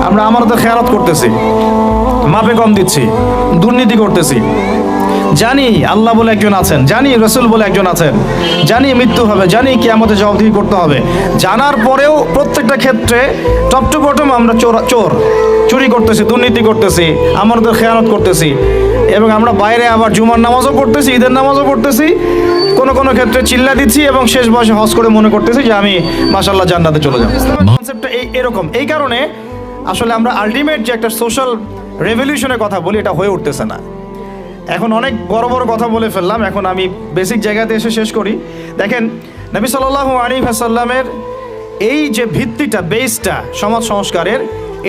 আমরা আমানতের খেয়ানত করতেছি, মাপে কম দিচ্ছি, দুর্নীতি করতেছি। জানি আল্লাহ বলে একজন আছেন, জানি রসুল বলে একজন আছেন, জানি মৃত্যু হবে, জানি কিয়ামতে জবাবদিহি করতে হবে, জানার পরেও প্রত্যেকটা ক্ষেত্রে টপ টু বটম আমরা চুরি করতেছি, দুর্নীতি করতেছি, আমানতের খেয়ানত করতেছি। এবং আমরা বাইরে আবার জুমার নামাজও পড়তেছি, ঈদের নামাজও পড়তেছি, কোনো কোনো ক্ষেত্রে চিল্লা দিচ্ছি এবং শেষ বয়সে হজ করে মনে করতেছি যে আমি মাশাআল্লাহ জান্নাতে চলে যাব। ইসলামের কনসেপ্টটা এরকম। এই কারণে আসলে আমরা আলটিমেট যে একটা সোশ্যাল রেভলিউশনের কথা বলি, এটা হয়ে উঠতেছে না। এখন অনেক বড় বড় কথা বলে ফেললাম, এখন আমি বেসিক জায়গাতে এসে শেষ করি। দেখেন, নবী সাল্লাল্লাহু আলাইহি ওয়াসাল্লামের এই যে ভিত্তিটা, বেসটা সমাজ সংস্কারের,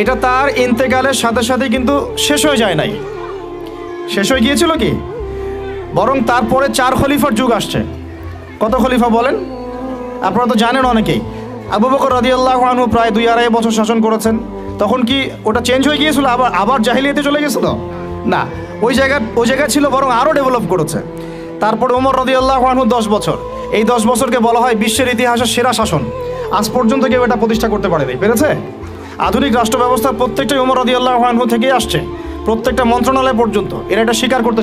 এটা তার ইন্তেকালের সাথে সাথে কিন্তু শেষ হয়ে যায় নাই। শেষ হয়ে গিয়েছিল কি? বরং তারপরে 4 খলিফার যুগ আসছে। কত খলিফা বলেন? আপনারা তো জানেন অনেকেই। আবু বকর রাদিয়াল্লাহু আনহু প্রায় 2-2.5 বছর শাসন করেছেন। তখন কি ওটা চেঞ্জ হয়ে গিয়েছিল, আবার জাহিলিয়াতে চলে গেছিল? না, ওই জায়গা ছিল, বরং আরও ডেভেলপ করেছে। তারপরে ওমর রাদিয়াল্লাহু আনহু 10 বছর। এই 10 বছরকে বলা হয় বিশ্বের ইতিহাসের সেরা শাসন। আজ পর্যন্ত কেউ এটা প্রতিষ্ঠা করতে পারেনি, পেরেছে? আধুনিক রাষ্ট্র ব্যবস্থার প্রত্যেকটাই ওমর রাদিয়াল্লাহু আনহু থেকেই আসছে, প্রত্যেকটা মন্ত্রণালয় পর্যন্ত। এরা এটা স্বীকার করতে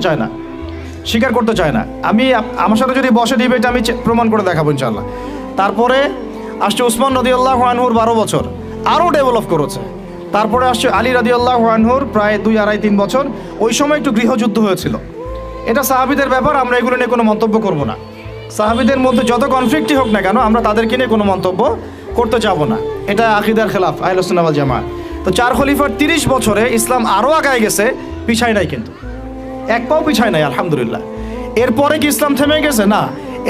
চায় না। আমি আমার সাথে যদি বসে দিবে, এটা আমি প্রমাণ করে দেখাবো ইনশাআল্লাহ। তারপরে আসছে উসমান রাদিয়াল্লাহু আনহুর 12 বছর, আরও ডেভেলপ করেছে। তারপরে আসছে আলী রাদিয়াল্লাহু আনহুর প্রায় 2-2.5-3 বছর। ওই সময় একটু গৃহযুদ্ধ হয়েছিল। এটা সাহাবীদের ব্যাপার, আমরা এগুলো নিয়ে কোনো মন্তব্য করব না। সাহাবীদের মধ্যে যত কনফ্লিক্টই হোক না কেন, আমরা তাদেরকে নিয়ে কোনো মন্তব্য করতে যাব না। এটা আকীদার খেলাফ, আহলুস সুন্নাহ ওয়াল জামাত। তো 4 খলিফার 30 বছরে ইসলাম আরও আগায় গেছে, পিছায় নাই, কিন্তু এক পাও পিছায় নাই, আলহামদুলিল্লাহ। এরপরে কি ইসলাম থেমে গেছে? না।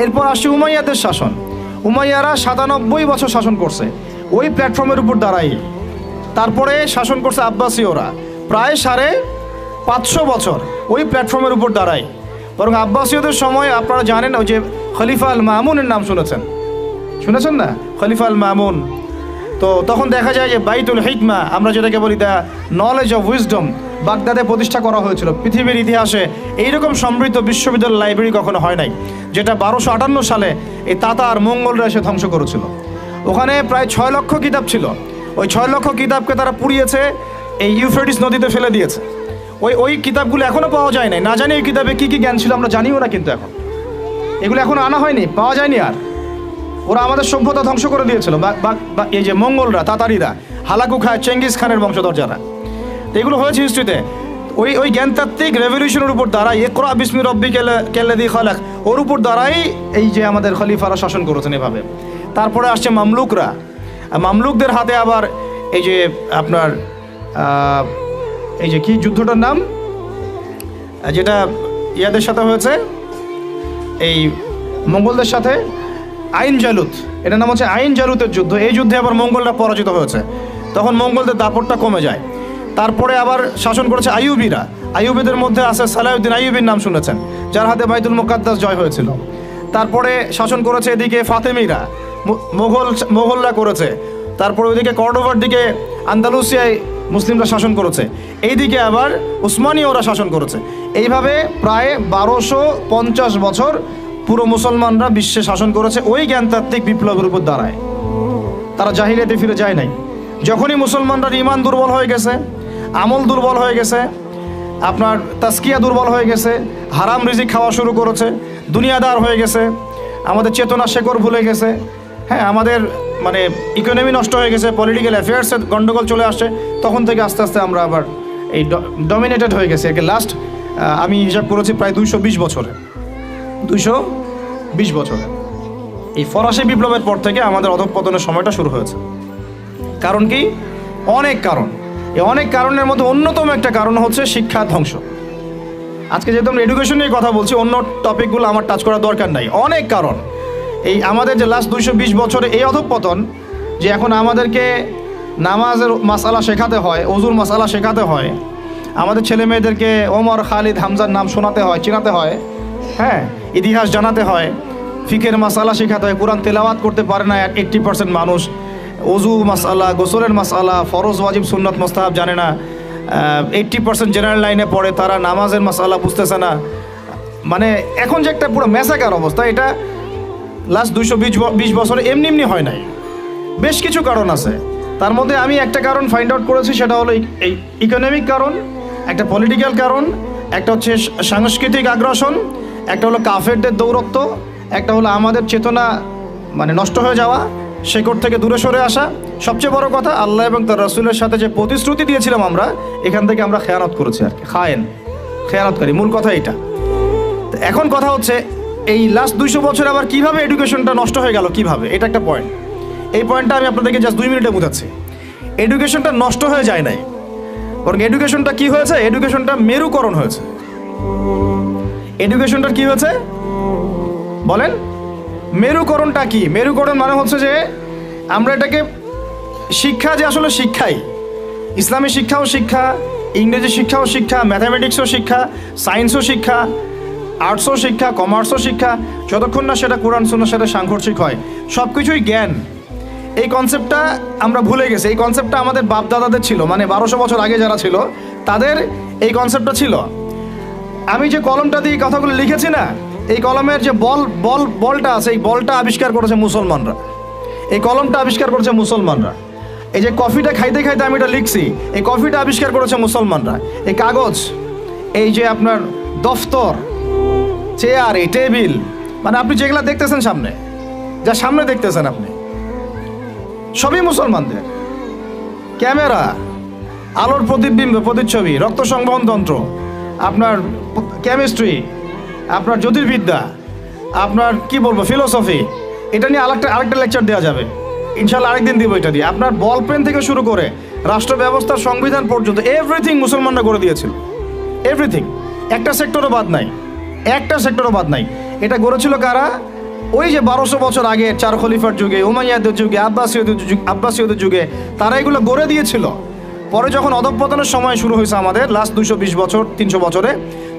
এরপর আসছে উমাইয়াদের শাসন। উমাইয়ারা 97 বছর শাসন করছে ওই প্ল্যাটফর্মের উপর দাঁড়াই। তারপরে শাসন করছে আব্বাসীয়রা প্রায় 550 বছর ওই প্ল্যাটফর্মের উপর দাঁড়াই। বরং আব্বাসীয়দের সময় আপনারা জানেন, ওই যে খলিফা আল মামুনের নাম শুনেছেন না? খলিফা আল মামুন। তো তখন দেখা যায় যে বাইতুল হিকমা, আমরা যেটাকে বলি দ্য নলেজ অফ উইজডম, বাগদাদে প্রতিষ্ঠা করা হয়েছিল। পৃথিবীর ইতিহাসে এইরকম সমৃদ্ধ বিশ্ববিদ্যালয় লাইব্রেরি কখনো হয় নাই, যেটা 1258 সালে এই তাতার মঙ্গলরা এসে ধ্বংস করেছিল। ওখানে প্রায় 6 লক্ষ কিতাব ছিল। ওই 6 লক্ষ কিতাবকে তারা পুড়িয়েছে, এই ইউফ্রেটিস নদীতে ফেলে দিয়েছে। ওই কিতাবগুলো এখনও পাওয়া যায় নাই। না জানি এই কিতাবে কী কী জ্ঞান ছিল আমরা জানিও না, কিন্তু এগুলো এখনও আনা হয়নি, পাওয়া যায়নি। আর ওরা আমাদের সভ্যতা ধ্বংস করে দিয়েছিল। এই যে মঙ্গলরা, তাতারিরা, হালাকু খায়, চেঙ্গিস খানের বংশধর যারা, তো এগুলো হয়েছে হিস্ট্রিতে। ওই জ্ঞানতাত্ত্বিক রেভলিউশনের উপর দাঁড়াই, ইকরা বিসমি রাব্বিকাল্লাযী খালাক, ওর উপর দাঁড়াই এই যে আমাদের খলিফারা শাসন করেছেন এভাবে। তারপরে আসছে মামলুকরা। মামলুকদের হাতে আবার এই যে আপনার এই যে কি যুদ্ধটার নাম, যেটা ইয়াদের সাথে হয়েছে, এই মঙ্গলদের সাথে, আইন জালুত, এটার নাম হচ্ছে আইন জালুতের যুদ্ধ। এই যুদ্ধে আবার মঙ্গলরা পরাজিত হয়েছে, তখন মঙ্গলদের দাপটটা কমে যায়। তারপরে আবার শাসন করেছে আইয়ুবীরা। আইয়ুবীদের মধ্যে আছে সালাউদ্দিন আইয়ুবীর নাম শুনেছেন, যার হাতে বাইতুল মুকাদ্দাস জয় হয়েছিল। তারপরে শাসন করেছে এদিকে ফাতেমিরা, মোগলরা করেছে। তারপরে ওইদিকে কর্ডোভার দিকে আন্দালুসিয়ায় মুসলিমরা শাসন করেছে, এইদিকে আবার উসমানীয়রা শাসন করেছে। এইভাবে প্রায় 1250 বছর পুরো মুসলমানরা বিশ্বে শাসন করেছে ওই জ্ঞানতাত্ত্বিক বিপ্লবের উপর দাঁড়ায়। তারা জাহিলিয়াতে ফিরে যায় নাই। যখনই মুসলমানরা ইমান দুর্বল হয়ে গেছে, আমল দুর্বল হয়ে গেছে, আপনার তাসকিয়া দুর্বল হয়ে গেছে, হারাম রিজিক খাওয়া শুরু করেছে, দুনিয়াদার হয়ে গেছে, আমাদের চেতনা শেকড় ভুলে গেছে, হ্যাঁ, আমাদের মানে ইকোনমি নষ্ট হয়ে গেছে, পলিটিক্যাল অ্যাফেয়ার্সের গন্ডগোল চলে আসছে, তখন থেকে আস্তে আস্তে আমরা আবার এই ডমিনেটেড হয়ে গেছি। একে লাস্ট আমি হিসাব করেছি প্রায় 220 বছরে এই ফরাসি বিপ্লবের পর থেকে আমাদের অধঃপতনের সময়টা শুরু হয়েছে। কারণ কি? অনেক কারণ। এই অনেক কারণের মধ্যে অন্যতম একটা কারণ হচ্ছে শিক্ষা ধ্বংস। আজকে যেহেতু আমরা এডুকেশন নিয়ে কথা বলছি, অন্য টপিকগুলো আমার টাচ করার দরকার নাই। অনেক কারণ। এই আমাদের যে লাস্ট 220 বছরে এই অধঃপতন, যে এখন আমাদেরকে নামাজের মাসালা শেখাতে হয়, ওজুর মাসালা শেখাতে হয়, আমাদের ছেলে মেয়েদেরকে ওমর, খালিদ, হামজার নাম শোনাতে হয়, চিনাতে হয়, হ্যাঁ, ইতিহাস জানাতে হয়, ফিকের মাসালা শেখাতে হয়। কোরআন তেলাওয়াত করতে পারে না 80% মানুষ। ওজু মাসালা, গোসলের মাসালা, ফরজ, ওয়াজিব, সুন্নত, মুস্তাহাব জানে না। 80% জেনারেল লাইনে পড়ে, তারা নামাজের মাসালা বুঝতেছে না। মানে এখন যে একটা পুরো ম্যাসাকার অবস্থা, এটা লাস্ট 220 বছরে এমনি হয় নাই। বেশ কিছু কারণ আছে। তার মধ্যে আমি একটা কারণ ফাইন্ড আউট করেছি, সেটা হলো এই ইকোনমিক কারণ, একটা পলিটিক্যাল কারণ, একটা হচ্ছে সাংস্কৃতিক আগ্রাসন, একটা হলো কাফেরদের দৌরত্ব, একটা হলো আমাদের চেতনা মানে নষ্ট হয়ে যাওয়া, শেকড় থেকে দূরে সরে আসা। সবচেয়ে বড় কথা, আল্লাহ এবং তার রাসূলের সাথে যে প্রতিশ্রুতি দিয়েছিলাম আমরা, এখান থেকে আমরা খেয়ানত করেছি আর কি, খেয়ানতকারী, মূল কথা এটা। এখন কথা হচ্ছে এই লাস্ট 200 বছর আবার কিভাবে এডুকেশনটা নষ্ট হয়ে গেল, কিভাবে, এটা একটা পয়েন্ট। এই পয়েন্টটা আমি আপনাদেরকে জাস্ট 2 মিনিটে বোঝাচ্ছি। এডুকেশনটা নষ্ট হয়ে যায় নাই, বরং এডুকেশনটা কি হয়েছে, এডুকেশনটা মেরুকরণ হয়েছে। এডুকেশনটার কি হয়েছে বলেন? মেরুকরণটা কি? মেরুকরণ মানে হচ্ছে যে আমরা এটাকে শিক্ষা, যে আসলে শিক্ষাই, ইসলামী শিক্ষাও শিক্ষা, ইংরেজি শিক্ষাও শিক্ষা, ম্যাথামেটিক্সও শিক্ষা, সায়েন্সও শিক্ষা, আর্টসও শিক্ষা, কমার্সও শিক্ষা, যতক্ষণ না সেটা কোরআন সুন্নাহর সাথে সাংঘর্ষিক হয়, সব কিছুই জ্ঞান। এই কনসেপ্টটা আমরা ভুলে গেছি। এই কনসেপ্টটা আমাদের বাপ দাদাদের ছিল, মানে 1200 বছর আগে যারা ছিল তাদের এই কনসেপ্টটা ছিল। আমি যে কলমটা দিয়ে কথাগুলো লিখেছি না, এই কলমের যে বলটা আছে, এই বলটা আবিষ্কার করেছে মুসলমানরা, এই কলমটা আবিষ্কার করেছে মুসলমানরা। এই যে কফিটা খাইতে খাইতে আমি এটা লিখছি, এই কফিটা আবিষ্কার করেছে মুসলমানরা। এই কাগজ, এই যে আপনার দফতর, চেয়ার, এই টেবিল, মানে আপনি যেগুলো দেখতেছেন সামনে, যা সামনে দেখতেছেন আপনি, সবই মুসলমানদের। ক্যামেরা, আলোর প্রতিবিম্ব, প্রতিচ্ছবি, রক্ত সংবহন তন্ত্র, আপনার কেমিস্ট্রি, আপনার জ্যোতির্বিদ্যা, আপনার কি বলবো ফিলোসফি, এটা নিয়ে আরেকটা লেকচার দেওয়া যাবে ইনশাল্লাহ, আরেকদিন দিব এটা দিয়ে। আপনার বল পেন থেকে শুরু করে রাষ্ট্র ব্যবস্থার সংবিধান পর্যন্ত এভরিথিং মুসলমানরা করে দিয়েছিল, এভরিথিং, একটা সেক্টরও বাদ নাই, একটা সেক্টরও বাদ নাই। এটা গড়েছিল কারা? ওই যে 1200 বছর আগে 4 খলিফার যুগে, উমাইয়াদের যুগে, আব্বাসীয়দের যুগে তারা এগুলো গড়ে দিয়েছিল। পরে যখন অধঃপতনের সময় শুরু হয়েছে আমাদের লাস্ট 220 বছর 300 বছরে,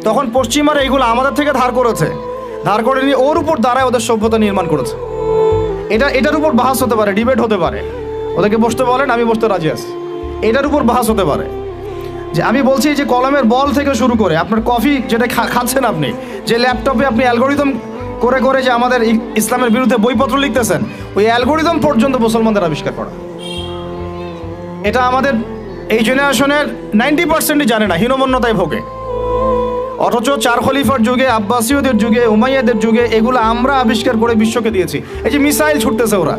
তখন পশ্চিমারা এগুলো আমাদের থেকে ধার করেছে, ধার করে নিয়ে ওর উপর দাঁড়ায় ওদের সভ্যতা নির্মাণ করেছে। এটার উপর বাহাস হতে পারে, ডিবেট হতে পারে, ওদেরকে বসতে বলেন, আমি বসতে রাজি আছি। এটার উপর বাহাস হতে পারে যে আমি বলছি যে কলমের বল থেকে শুরু করে আপনার কফি যেটা খাচ্ছেন আপনি, যে ল্যাপটপে আপনি অ্যালগোরিদম করে করে যে আমাদের ইসলামের বিরুদ্ধে বইপত্র লিখতেছেন, ওই অ্যালগোরিদম পর্যন্ত মুসলমানদের আবিষ্কার করা। এটা আমাদের এই জেনারেশনের 90%ই জানে না, হীনমন্যতায় ভোগে। অথচ 4 খলিফার যুগে, আব্বাসীয়দের যুগে, উমাইয়াদের যুগে এগুলো আমরা আবিষ্কার করে বিশ্বকে দিয়েছি। এই যে মিসাইল ছুটতেছে ওরা,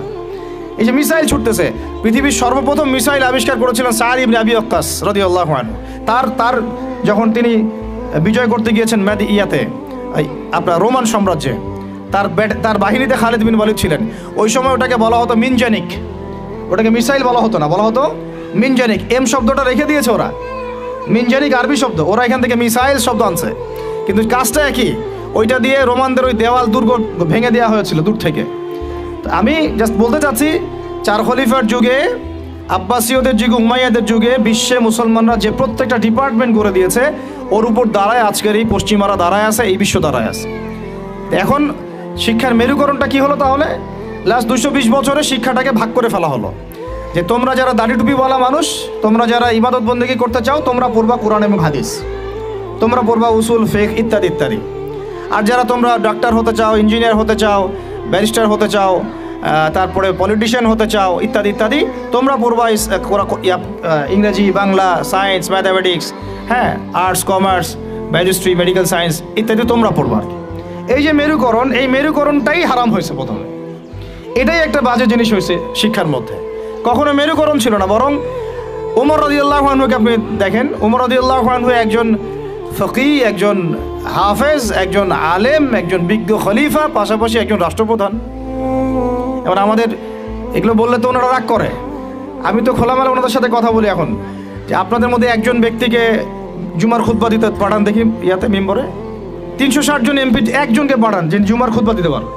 এই যে মিসাইল ছুটতেছে, পৃথিবীর সর্বপ্রথম মিসাইল আবিষ্কার করেছিলেন সাদ ইবনে আবি ওয়াক্কাস রাদিয়াল্লাহু আনহু। তার যখন তিনি বিজয় করতে গিয়েছেন আপনার রোমান সাম্রাজ্যে, তার বাহিনীতে খালিদ বিন ওয়ালিদ ছিলেন। ওই সময় ওটাকে বলা হতো মিনজানিক, ওটাকে মিসাইল বলা হতো না, বলা হতো মিনজানিক। এম শব্দটা রেখে দিয়েছে ওরা, মিনজানিক আরবি শব্দ, ওরা এখান থেকে মিসাইল শব্দ আনছে, কিন্তু কাজটা একই। ওইটা দিয়ে রোমানদের ওই দেওয়াল দুর্গ ভেঙে দেওয়া হয়েছিল দূর থেকে। আমি জাস্ট বলতে চাচ্ছি, 4 খলিফার যুগে, আব্বাসীয়দের যুগে, উমাইয়াদের যুগে বিশ্বে মুসলমানরা যে প্রত্যেকটা ডিপার্টমেন্ট করে দিয়েছে, ওর উপর দাঁড়ায় আজকের এই পশ্চিমারা দাঁড়ায় আছে, এই বিশ্ব দাঁড়ায় আছে। এখন শিক্ষার মেরুকরণটা কি হলো তাহলে? লাস্ট 220 বছরে শিক্ষাটাকে ভাগ করে ফেলা হলো, যে তোমরা যারা দাড়ি টুপিওয়ালা মানুষ, তোমরা যারা ইবাদত বন্দেগী করতে চাও, তোমরা পড়বা কোরআন এবং হাদিস, তোমরা পড়বা উসুল, ফিকহ ইত্যাদি ইত্যাদি। আর যারা তোমরা ডাক্তার হতে চাও, ইঞ্জিনিয়ার হতে চাও, ব্যারিস্টার হতে চাও, তারপরে পলিটিশিয়ান হতে চাও ইত্যাদি ইত্যাদি, তোমরা পড়বা ইংরেজি, বাংলা, সায়েন্স, ম্যাথামেটিক্স, হ্যাঁ, আর্টস, কমার্স, ম্যাজিস্ট্রি, মেডিকেল সায়েন্স ইত্যাদি তোমরা পড়বা। এই যে মেরুকরণ, এই মেরুকরণটাই হারাম হয়েছে প্রথমে। এটাই একটা বাজে জিনিস হয়েছে শিক্ষার মধ্যে। কখনো মেরুকরণ ছিল না, বরং ওমর রাদিয়াল্লাহু আনহুকে আপনি দেখেন, ওমর রাদিয়াল্লাহু আনহু একজন ফকিহ, একজন হাফেজ, একজন আলেম, একজন বিজ্ঞ খলিফা, পাশাপাশি একজন রাষ্ট্রপ্রধান। এবার আমাদের এগুলো বললে তো ওনারা রাগ করে। আমি তো খোলামেলা ওনাদের সাথে কথা বলি এখন, যে আপনাদের মধ্যে একজন ব্যক্তিকে জুমার খুতবা দিতে পাঠান দেখি, মেম্বরে 360 জন এমপি একজনকে পাঠান যে জুমার খুতবা দিতে পারেন।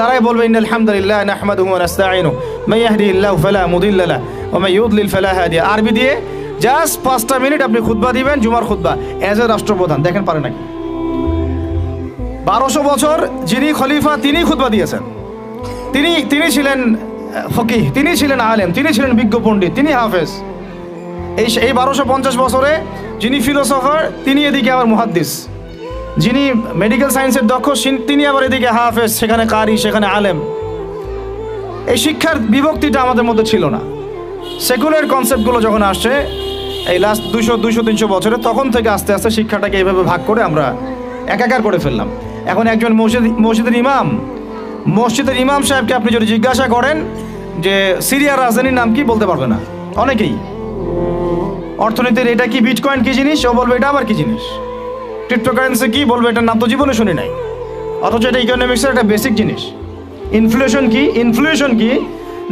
দাঁড়ায় বলবে ইন্নাল হামদুলিল্লাহ নাহমাদুহু ওয়া নাস্তাঈনুহু মান ইয়াহদিহিল্লাহু ফালা মুদিল্লা লাহু ওয়া মান ইউদ্লিল ফালা হাদিয়া। আরবি দিয়ে জাস্ট 5টা মিনিট আপনি খুতবা দিবেন, জুমার খুতবা, এজ এ রাষ্ট্রপ্রধান। দেখেন পারে নাকি? 1200 বছর যিনি খলিফা তিনি খুতবা দিয়েছেন, তিনি ছিলেন ফকিহ, তিনি ছিলেন আলেম, তিনি ছিলেন বিজ্ঞ পণ্ডিত, তিনি হাফেজ। এই 1250 বছরে যিনি ফিলোসফার, তিনি এদিকে আবার মুহাদ্দিস, যিনি মেডিকেল সায়েন্সের দক্ষ, তিনি আবার এদিকে হাফেজ, সেখানে কারি, সেখানে আলেম। এই শিক্ষার বিভক্তিটা আমাদের মধ্যে ছিল না। সেকুলার কনসেপ্টগুলো যখন আসছে এই লাস্ট 200-300 বছরে, তখন থেকে আস্তে আস্তে শিক্ষাটাকে এইভাবে ভাগ করে আমরা একাকার করে ফেললাম। এখন একজন মসজিদের ইমাম সাহেবকে আপনি যদি জিজ্ঞাসা করেন যে সিরিয়ার রাজধানীর নাম কি, বলতে পারবে না অনেকেই। অর্থনীতির এটা কি, বিটকয়েন কি জিনিস, ও বলবে এটা আবার কি জিনিস। ক্রিপ্টোকারেন্সি কি, বলবে এটার নাম তো জীবনে শুনি নাই, অথচ এটা ইকোনমিক্সের একটা বেসিক জিনিস। ইনফ্লেশন কি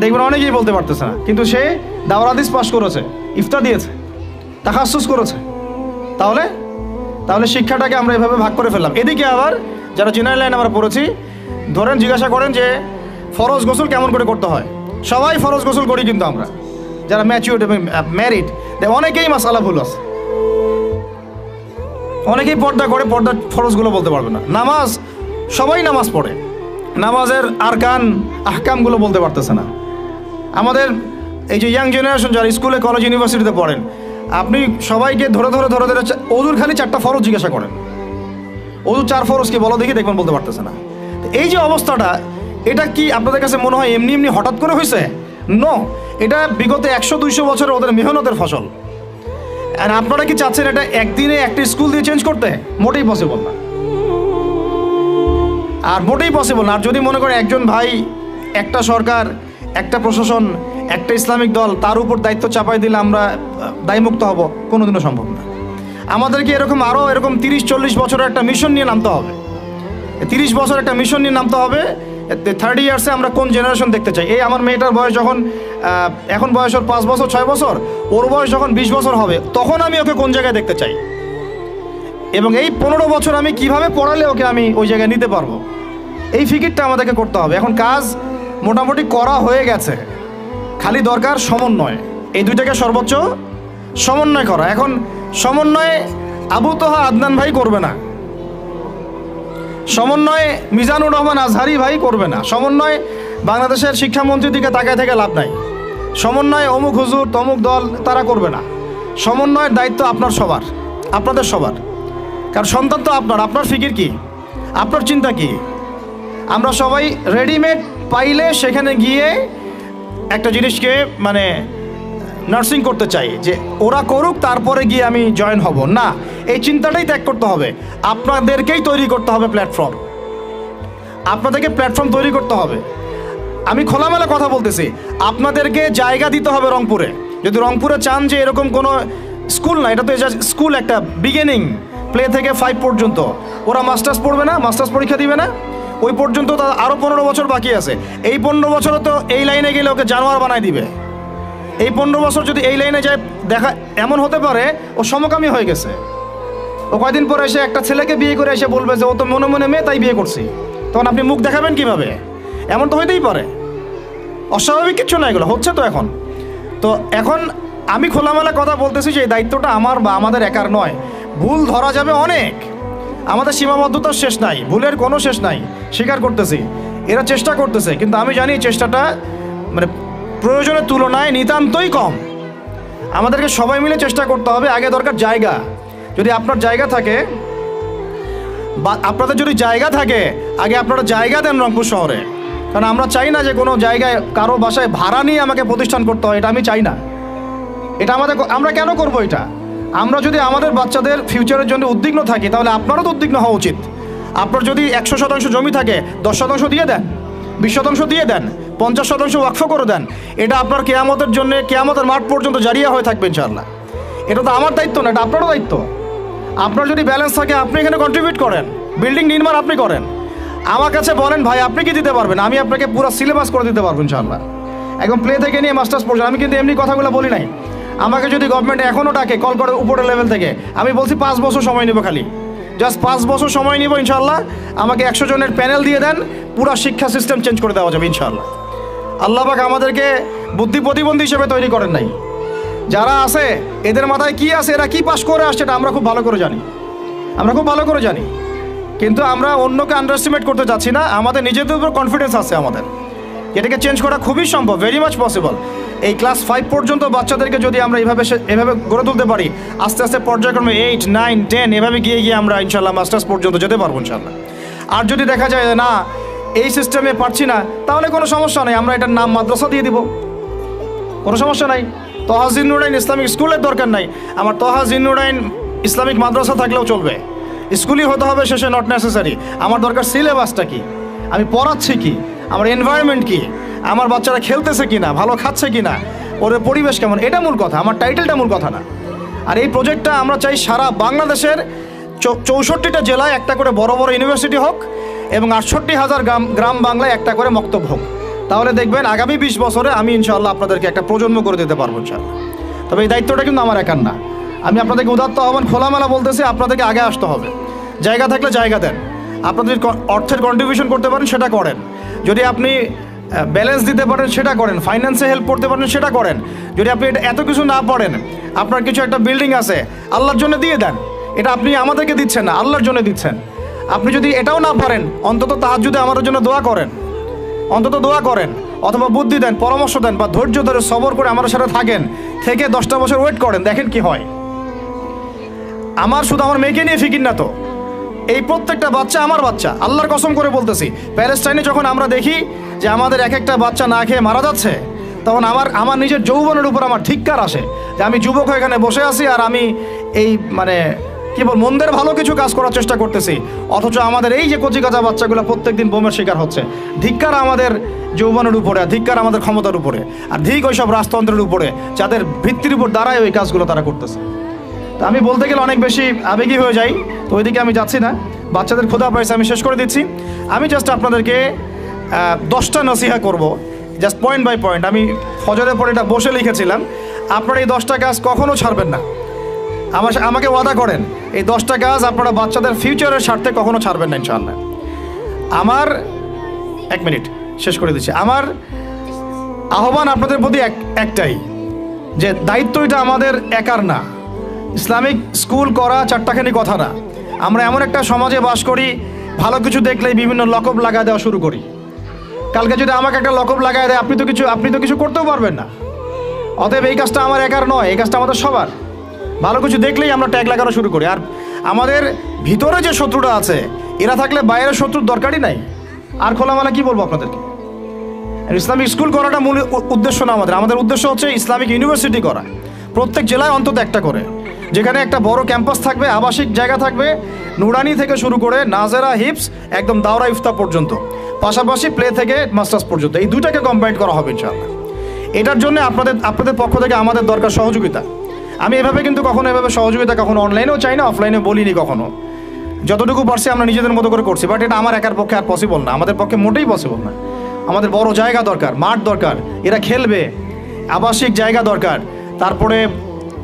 দেখবেন অনেকেই বলতে পারতেছে না, কিন্তু সে দাওরাত হাদিস পাস করেছে, ইফতা দিয়েছে, তাখাসুস করেছে। তাহলে শিক্ষাটাকে আমরা এভাবে ভাগ করে ফেললাম। এদিকে আবার যারা জেনারেল লাইন আমরা পড়েছি, ধরেন জিজ্ঞাসা করেন যে ফরজ গোসল কেমন করে করতে হয়, সবাই ফরজ গোসল করি, কিন্তু আমরা যারা ম্যাচিউরড এবং ম্যারিড অনেকেই মাসালা ভুল আছে। অনেকেই পর্দা করে, পর্দার ফরজগুলো বলতে পারবে না। নামাজ, সবাই নামাজ পড়ে, নামাজের আরকান আহকামগুলো বলতে পারতেছে না। আমাদের এই যে ইয়াং জেনারেশন যারা স্কুলে, কলেজ, ইউনিভার্সিটিতে পড়েন, আপনি সবাইকে ধরে ওযুর খালি 4টা ফরজ জিজ্ঞাসা করেন, ওযু 4 ফরজ কি বলো দেখি, দেখবেন বলতে পারতেছে না। এই যে অবস্থাটা, এটা কি আপনাদের কাছে মনে হয় এমনি হঠাৎ করে হয়েছে? নো, এটা বিগত 100-200 বছরের ওদের মেহনতের ফসল। আর আপনারা কি চাচ্ছেন এটা একদিনে একটা স্কুল দিয়ে চেঞ্জ করতে? মোটেই পসিবল না, আর মোটেই পসিবল না। আর যদি মনে করেন একজন ভাই, একটা সরকার, একটা প্রশাসন, একটা ইসলামিক দল, তার উপর দায়িত্ব চাপাই দিলে আমরা দায়মুক্ত হব, কোনোদিনও সম্ভব না। আমাদেরকে আরও এরকম 30-40 বছরের একটা মিশন নিয়ে নামতে হবে। 30 বছর একটা মিশন নিয়ে নামতে হবে। 30 ইয়ার্সে আমরা কোন জেনারেশন দেখতে চাই। এই আমার মেয়েটার বয়স যখন, এখন বয়স ওর 5 বছর 6 বছর, ওর বয়স যখন 20 বছর হবে, তখন আমি ওকে কোন জায়গায় দেখতে চাই, এবং এই 15 বছর আমি কিভাবে পড়ালে ওকে আমি ওই জায়গায় নিতে পারবো, এই ফিকিরটা আমাদেরকে করতে হবে। এখন কাজ মোটামুটি করা হয়ে গেছে, খালি দরকার সমন্বয়। এই দুইটাকে সর্বোচ্চ সমন্বয় করা। এখন সমন্বয় আবু তোহা আদনান ভাই করবে না, সমন্বয় মিজানুর রহমান আজহারি ভাই করবে না, সমন্বয় বাংলাদেশের শিক্ষামন্ত্রীর দিকে তাকায় থেকে লাভ নাই, সমন্বয় অমুক হুজুর তমুক দল তারা করবে না। সমন্বয়ের দায়িত্ব আপনাদের সবার। কারণ সন্তান তো আপনার ফিকির কি, আপনার চিন্তা কি। আমরা সবাই রেডিমেড পাইলে সেখানে গিয়ে একটা জিনিসকে মানে নার্সিং করতে চাই, যে ওরা করুক তারপরে গিয়ে আমি জয়েন হব না। এই চিন্তাটাই ত্যাগ করতে হবে। আপনাদেরকেই তৈরি করতে হবে প্ল্যাটফর্ম, আপনাদেরকে প্ল্যাটফর্ম তৈরি করতে হবে। আমি খোলামেলা কথা বলতেছি, আপনাদেরকে জায়গা দিতে হবে রংপুরে। যদি রংপুরে চান যে এরকম কোনো স্কুল না, এটা তো স্কুল একটা বিগিনিং, প্লে থেকে 5 পর্যন্ত, ওরা মাস্টার্স পড়বে না, মাস্টার্স পরীক্ষা দিবে না, ওই পর্যন্ত তো আরও 15 বছর বাকি আছে। এই 15 বছরে তো এই লাইনে গেলে ওকে জানোয়ার বানায় দিবে। এই 15 বছর যদি এই লাইনে যায়, দেখা এমন হতে পারে ও সমকামী হয়ে গেছে। ও কয়দিন পরে এসে একটা ছেলেকে বিয়ে করে এসে বলবে যে ও তো মনে মনে মেয়ে, তাই বিয়ে করছি। তখন আপনি মুখ দেখাবেন কিভাবে? এমন তো হইতেই পারে। অস্বাভাবিক কিছু না, এগুলো হচ্ছে তো এখন। তো এখন আমি খোলামেলা কথা বলতেছি যে এই দায়িত্বটা আমার বা আমাদের একার নয়। ভুল ধরা যাবে অনেক, আমাদের সীমাবদ্ধতার শেষ নাই, ভুলের কোনো শেষ নাই, স্বীকার করতেছি। এরা চেষ্টা করতেছে, কিন্তু আমি জানি চেষ্টাটা মানে প্রয়োজনের তুলনায় নিতান্তই কম। আমাদেরকে সবাই মিলে চেষ্টা করতে হবে। আগে দরকার জায়গা। যদি আপনার জায়গা থাকে বা আপনাদের যদি জায়গা থাকে, আগে আপনারা জায়গা দেন রংপুর শহরে। কারণ আমরা চাই না যে কোনো জায়গায় কারো বাসায় ভাড়া নিয়ে আমাকে প্রতিষ্ঠান করতে হয়, এটা আমি চাই না। এটা আমরা কেন করব এটা? আমরা যদি আমাদের বাচ্চাদের ফিউচারের জন্য উদ্বিগ্ন থাকি, তাহলে আপনারও তো উদ্বিগ্ন হওয়া উচিত। আপনার যদি 100% জমি থাকে, 10% দিয়ে দেন, 20% দিয়ে দেন, 50% ওয়াকফ করে দেন। এটা আপনার কেয়ামতের জন্য, কেয়ামতের মাঠ পর্যন্ত জারিয়া হয়ে থাকবে ইনশাআল্লাহ। এটা তো আমার দায়িত্ব না, এটা আপনারও দায়িত্ব। আপনার যদি ব্যালেন্স থাকে, আপনি এখানে কন্ট্রিবিউট করেন, বিল্ডিং নির্মাণ আপনি করেন। আমার কাছে বলেন ভাই আপনি কি দিতে পারবেন, আমি আপনাকে পুরো সিলেবাস করে দিতে পারবো ইনশাআল্লাহ, একদম প্লে থেকে নিয়ে মাস্টার্স পর্যন্ত। আমি কিন্তু এমনি কথাগুলো বলি নাই। আমাকে যদি গভর্নমেন্ট এখনও ডাকে, কল করে উপরের লেভেল থেকে, আমি বলছি 5 বছর সময় নেব, খালি জাস্ট 5 বছর সময় নিব ইনশাআল্লাহ। আমাকে 100 জনের প্যানেল দিয়ে দেন, পুরো শিক্ষা সিস্টেম চেঞ্জ করে দেওয়া যাবে ইনশাআল্লাহ। আল্লাহ পাক আমাদেরকে বুদ্ধি প্রতিবন্ধী হিসেবে তৈরি করেন নাই। যারা আছে এদের মাথায় কি আছে, এরা কি পাস করে আসছে, এটা আমরা খুব ভালো করে জানি। কিন্তু আমরা অন্যকে আন্ডারএস্টিমেট করতে যাচ্ছি না। আমাদের নিজেদের উপর কনফিডেন্স আছে আমাদের, এটাকে চেঞ্জ করা খুবই সম্ভব, ভেরি মাচ পসিবল। এই ক্লাস 5 পর্যন্ত বাচ্চাদেরকে যদি আমরা এভাবে গড়ে তুলতে পারি, আস্তে আস্তে পর্যায়ক্রমে 8, 9, 10 এভাবে গিয়ে আমরা ইনশাআল্লাহ মাস্টার্স পর্যন্ত যেতে পারবো ইনশাআল্লাহ। আর যদি দেখা যায় না এই সিস্টেমে পারছি না, তাহলে কোনো সমস্যা নেই, আমরা এটার নাম মাদ্রাসা দিয়ে দিব। কোনো সমস্যা নাই। তহা জিন্নুরাইন ইসলামিক স্কুলের দরকার নাই, আমার তহা জিন্নুরাইন ইসলামিক মাদ্রাসা থাকলেও চলবে, স্কুলই হতে হবে শেষে, নট নেসেসারি। আমার দরকার সিলেবাসটা কি, আমি পড়াচ্ছি কি, আমার এনভায়রনমেন্ট কি, আমার বাচ্চারা খেলতেছে কি না, ভালো খাচ্ছে কি না, ওর পরিবেশ কেমন, এটা মূল কথা, আমার টাইটেলটা মূল কথা না। আর এই প্রজেক্টটা আমরা চাই সারা বাংলাদেশের 64টা জেলায় একটা করে বড় বড় ইউনিভার্সিটি হোক এবং 68,000 গ্রাম বাংলায় একটা করে মক্তব হোক। তাহলে দেখবেন আগামী 20 বছরে আমি ইনশাআল্লাহ আপনাদেরকে একটা প্রজন্ম করে দিতে পারবো ইনশাআল্লাহ। তবে এই দায়িত্বটা কিন্তু আমার একার না। আমি আপনাদেরকে উদাত্ত আহ্বান খোলামেলা বলতেছি, আপনাদেরকে আগে আসতে হবে। জায়গা থাকলে জায়গা দেন, আপনাদের অর্থের কন্ট্রিবিউশন করতে পারেন সেটা করেন, যদি আপনি ব্যালেন্স দিতে পারেন সেটা করেন, ফাইন্যান্সে হেল্প করতে পারেন সেটা করেন। যদি আপনি এটা এত কিছু না পারেন, আপনার কিছু একটা বিল্ডিং আছে আল্লাহর জন্য দিয়ে দেন, এটা আপনি আমাদেরকে দিচ্ছেন না, আল্লাহর জন্য দিচ্ছেন। আপনি যদি এটাও না পারেন, অন্তত তাহাজ্জুদে আমাদের জন্য দোয়া করেন, অন্তত দোয়া করেন, অথবা বুদ্ধি দেন, পরামর্শ দেন, বা ধৈর্য ধরে সবর করে আমাদের সাথে থাকেন, থেকে 10টা বছর ওয়েট করেন, দেখেন কি হয়। আমার শুধু আমার মেয়েকে নিয়ে ফিকির না তো, এই প্রত্যেকটা বাচ্চা আমার বাচ্চা, আল্লাহর কসম করে বলতেছি। প্যালেস্টাইনে যখন আমরা দেখি যে আমাদের এক একটা বাচ্চা না খেয়ে মারা যাচ্ছে, তখন আমার নিজের যৌবনের উপর আমার ধিক্কার আসে যে আমি যুবক হয়ে এখানে বসে আছি, আর আমি এই মানে কি বল মন্দের ভালো কিছু কাজ করার চেষ্টা করতেছি, অথচ আমাদের এই যে কচিকাঁচা বাচ্চাগুলো প্রত্যেকদিন বোমের শিকার হচ্ছে। ধিক্কার আমাদের যৌবনের উপরে, আর ধিক্কার আমাদের ক্ষমতার উপরে, আর ধিক ওইসব রাজতন্ত্রের উপরে যাদের ভিত্তির উপর দাঁড়ায় ওই কাজগুলো তারা করতেছে। তো আমি বলতে গেলে অনেক বেশি আবেগী হয়ে যাই, তো ওইদিকে আমি যাচ্ছি না। বাচ্চাদের ক্ষুধা পাইছে, আমি শেষ করে দিচ্ছি। আমি জাস্ট আপনাদেরকে 10টা নসিহা করব, জাস্ট পয়েন্ট বাই পয়েন্ট। আমি ফজরের পরে এটা বসে লিখেছিলাম, আপনারা এই 10টা কাজ কখনো ছাড়বেন না। আমাকে ওয়াদা করেন, এই 10টা কাজ আপনারা বাচ্চাদের ফিউচারের স্বার্থে কখনো ছাড়বেন না ইনশাআল্লাহ। আমার 1 মিনিট শেষ করে দিচ্ছি। আমার আহ্বান আপনাদের প্রতি একটাই, যে দায়িত্ব এটা আমাদের একার না। ইসলামিক স্কুল করা চারটাখানি কথা না। আমরা এমন একটা সমাজে বাস করি, ভালো কিছু দেখলেই বিভিন্ন লকব লাগায় দেওয়া শুরু করি। কালকে যদি আমাকে একটা লকব লাগায় দেয়, আপনি তো কিছু করতেও পারবেন না। অতএব এই কাজটা আমার একার নয়, এই কাজটা আমাদের সবার। ভালো কিছু দেখলেই আমরা ট্যাগ লাগানো শুরু করি। আর আমাদের ভিতরে যে শত্রুটা আছে, এরা থাকলে বাইরের শত্রুর দরকারই নাই। আর খোলামেলা কি বলবো আপনাদেরকে, ইসলামিক স্কুল করাটা মূল উদ্দেশ্য না আমাদের উদ্দেশ্য হচ্ছে ইসলামিক ইউনিভার্সিটি করা, প্রত্যেক জেলায় অন্তত একটা করে, যেখানে একটা বড় ক্যাম্পাস থাকবে, আবাসিক জায়গা থাকবে, নুরানি থেকে শুরু করে নাজেরা, হিপস, একদম দাওরা ইফতা পর্যন্ত, পাশাপাশি প্লে থেকে মাস্টার্স পর্যন্ত, এই দুইটাকে কম্বাইন করা হবে ইনশাআল্লাহ। এটার জন্য আপনাদের পক্ষ থেকে আমাদের দরকার সহযোগিতা। আমি এভাবে কিন্তু কখনো সহযোগিতা কখনো অনলাইনেও চাই না, অফলাইনে বলিনি কখনো। যতটুকু পারছি আমরা নিজেদের মতো করে করছি, বাট এটা আমার একার পক্ষে আর পসিবল না, আমাদের পক্ষে মোটেই পসিবল না। আমাদের বড় জায়গা দরকার, মাঠ দরকার, এরা খেলবে, আবাসিক জায়গা দরকার, তারপরে